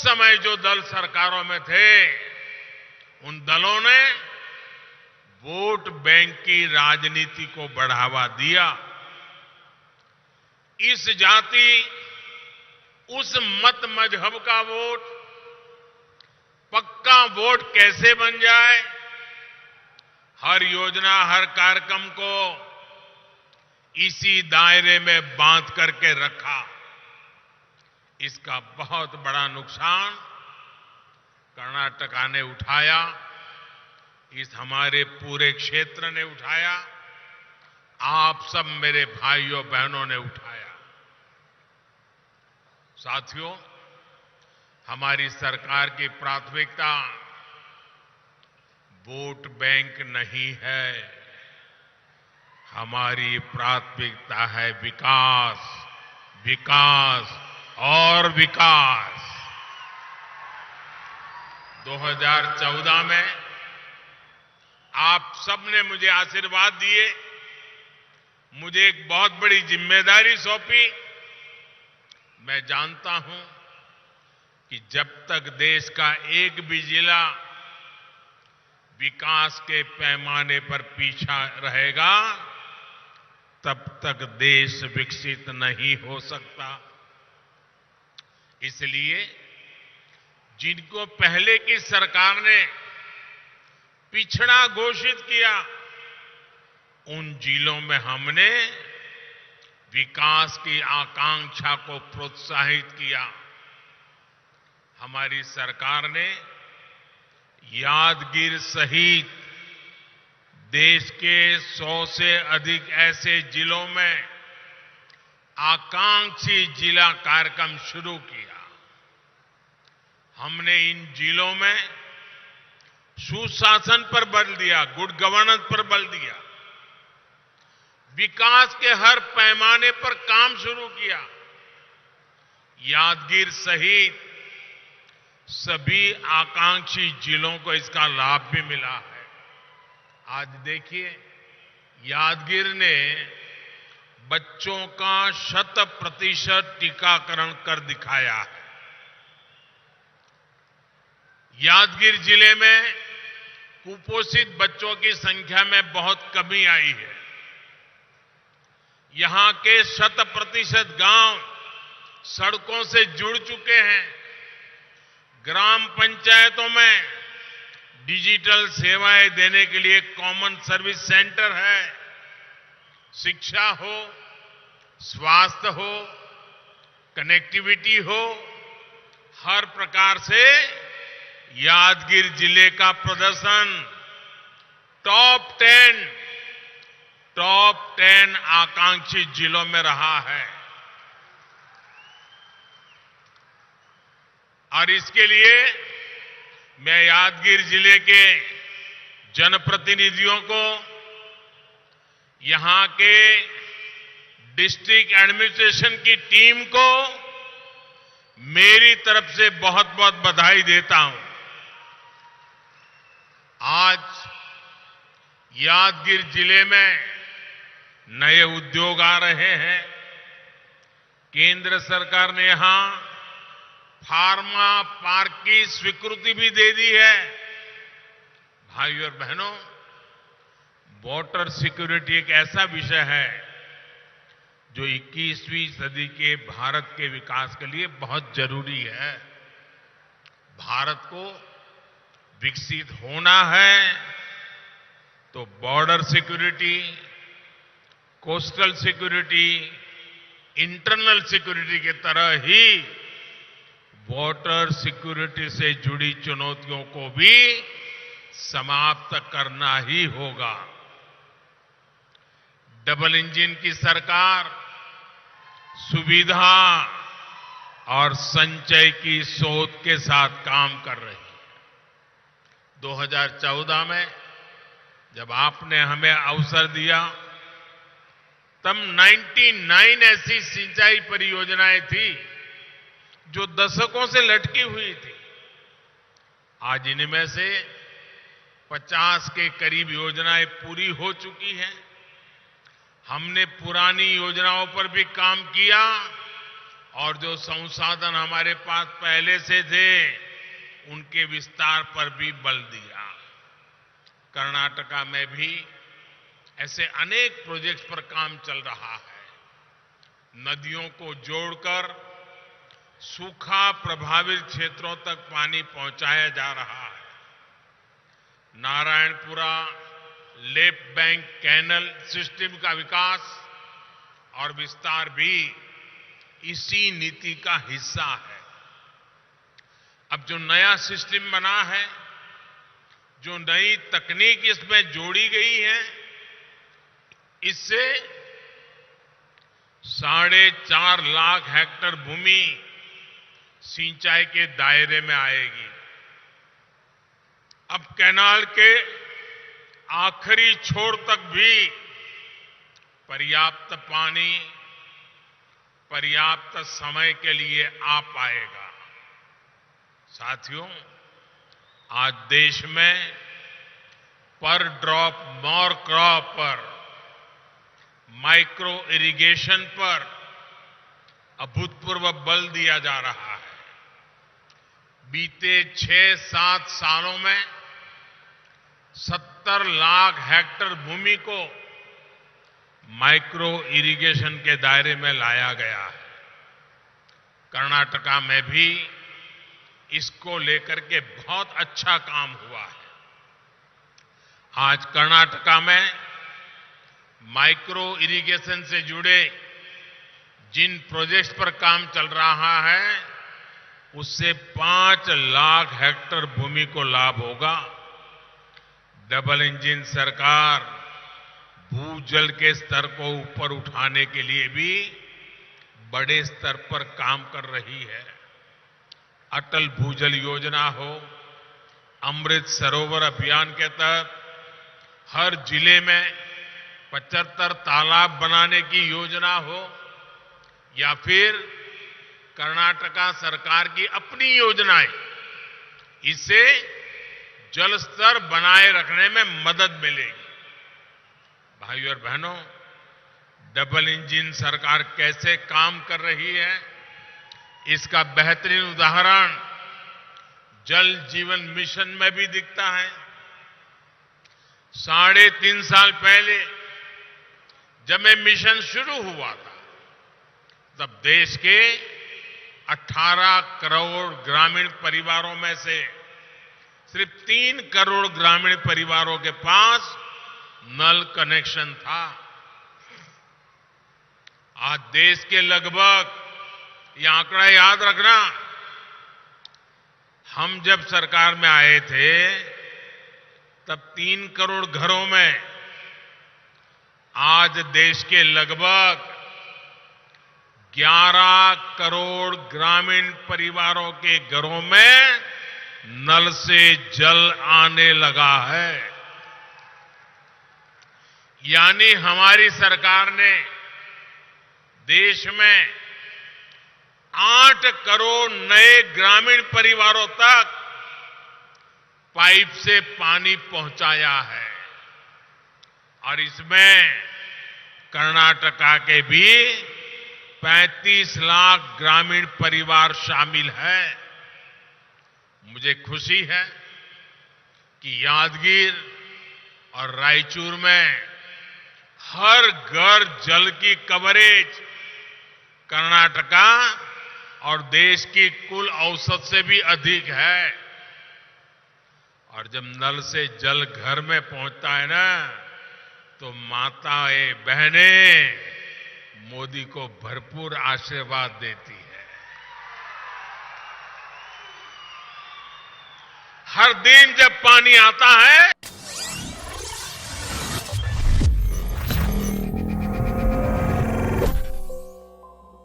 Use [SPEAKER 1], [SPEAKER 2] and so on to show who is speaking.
[SPEAKER 1] समय जो दल सरकारों में थे, उन दलों ने वोट बैंक की राजनीति को बढ़ावा दिया। इस जाति, उस मत मजहब का वोट, पक्का वोट कैसे बन जाए, हर योजना, हर कार्यक्रम को इसी दायरे में बांध करके रखा। इसका बहुत बड़ा नुकसान कर्नाटका ने उठाया, इस हमारे पूरे क्षेत्र ने उठाया, आप सब मेरे भाइयों बहनों ने उठाया। साथियों, हमारी सरकार की प्राथमिकता वोट बैंक नहीं है, हमारी प्राथमिकता है विकास, विकास और विकास। 2014 में आप सबने मुझे आशीर्वाद दिए, मुझे एक बहुत बड़ी जिम्मेदारी सौंपी। मैं जानता हूं कि जब तक देश का एक भी जिला विकास के पैमाने पर पीछा रहेगा, तब तक देश विकसित नहीं हो सकता। इसलिए जिनको पहले की सरकार ने पिछड़ा घोषित किया, उन जिलों में हमने विकास की आकांक्षा को प्रोत्साहित किया। हमारी सरकार ने यादगीर सहित देश के 100 से अधिक ऐसे जिलों में आकांक्षी जिला कार्यक्रम शुरू किया। हमने इन जिलों में सुशासन पर बल दिया, गुड गवर्नेंस पर बल दिया, विकास के हर पैमाने पर काम शुरू किया। यादगीर सहित सभी आकांक्षी जिलों को इसका लाभ भी मिला है। आज देखिए, यादगीर ने बच्चों का 100% टीकाकरण कर दिखाया है। यादगीर जिले में कुपोषित बच्चों की संख्या में बहुत कमी आई है। यहां के 100% गांव सड़कों से जुड़ चुके हैं। ग्राम पंचायतों में डिजिटल सेवाएं देने के लिए कॉमन सर्विस सेंटर है। शिक्षा हो, स्वास्थ्य हो, कनेक्टिविटी हो, हर प्रकार से यादगीर जिले का प्रदर्शन टॉप 10 आकांक्षी जिलों में रहा है। और इसके लिए मैं यादगीर जिले के जनप्रतिनिधियों को, यहां के डिस्ट्रिक्ट एडमिनिस्ट्रेशन की टीम को मेरी तरफ से बहुत बहुत बधाई देता हूं। आज यादगीर जिले में नए उद्योग आ रहे हैं। केंद्र सरकार ने यहां फार्मा पार्क की स्वीकृति भी दे दी है। भाइयों और बहनों, वाटर सिक्योरिटी एक ऐसा विषय है जो 21वीं सदी के भारत के विकास के लिए बहुत जरूरी है। भारत को विकसित होना है तो border security, coastal security, internal security के तरह ही वाटर सिक्योरिटी से जुड़ी चुनौतियों को भी समाप्त करना ही होगा। डबल इंजन की सरकार सुविधा और संचय की सोच के साथ काम कर रही है। 2014 में जब आपने हमें अवसर दिया, तब 99 ऐसी सिंचाई परियोजनाएं थी जो दशकों से लटकी हुई थी। आज इनमें से 50 के करीब योजनाएं पूरी हो चुकी हैं। हमने पुरानी योजनाओं पर भी काम किया और जो संसाधन हमारे पास पहले से थे उनके विस्तार पर भी बल दिया। कर्नाटका में भी ऐसे अनेक प्रोजेक्ट्स पर काम चल रहा है। नदियों को जोड़कर सूखा प्रभावित क्षेत्रों तक पानी पहुंचाया जा रहा है। Narayanpura left bank canal system का विकास और विस्तार भी इसी नीति का हिस्सा है। अब जो नया सिस्टम बना है, जो नई तकनीक इसमें जोड़ी गई है, इससे 4.5 लाख हेक्टेयर भूमि सिंचाई के दायरे में आएगी। अब कैनाल के आखिरी छोर तक भी पर्याप्त पानी पर्याप्त समय के लिए आ पाएगा। साथियों, आज देश में पर ड्रॉप मोर क्रॉप पर, माइक्रो इरिगेशन पर अभूतपूर्व बल दिया जा रहा है। बीते 6-7 सालों में 70 लाख हेक्टेयर भूमि को माइक्रो इरिगेशन के दायरे में लाया गया है। कर्नाटका में भी इसको लेकर के बहुत अच्छा काम हुआ है। आज कर्नाटका में माइक्रो इरिगेशन से जुड़े जिन प्रोजेक्ट्स पर काम चल रहा है, उससे 5 लाख हेक्टेयर भूमि को लाभ होगा। डबल इंजन सरकार भूजल के स्तर को ऊपर उठाने के लिए भी बड़े स्तर पर काम कर रही है। अटल भूजल योजना हो, अमृत सरोवर अभियान के तहत हर जिले में 75 तालाब बनाने की योजना हो, या फिर कर्नाटका सरकार की अपनी योजनाएं, इससे जल स्तर बनाए रखने में मदद मिलेगी। भाइयों और बहनों, डबल इंजन सरकार कैसे काम कर रही है, इसका बेहतरीन उदाहरण जल जीवन मिशन में भी दिखता है। 3.5 साल पहले जब ये मिशन शुरू हुआ था, तब देश के 18 करोड़ ग्रामीण परिवारों में से सिर्फ 3 करोड़ ग्रामीण परिवारों के पास नल कनेक्शन था। आज देश के लगभग, ये आंकड़ा याद रखना, हम जब सरकार में आए थे तब 3 करोड़ घरों में, आज देश के लगभग 11 करोड़ ग्रामीण परिवारों के घरों में नल से जल आने लगा है। यानी हमारी सरकार ने देश में 8 करोड़ नए ग्रामीण परिवारों तक पाइप से पानी पहुंचाया है। और इसमें कर्नाटका के भी 35 लाख ग्रामीण परिवार शामिल हैं। मुझे खुशी है कि यादगीर और रायचूर में हर घर जल की कवरेज कर्नाटका और देश की कुल औसत से भी अधिक है। और जब नल से जल घर में पहुंचता है ना, तो माताएं बहनें मोदी को भरपूर आशीर्वाद देती है। हर दिन जब पानी आता है,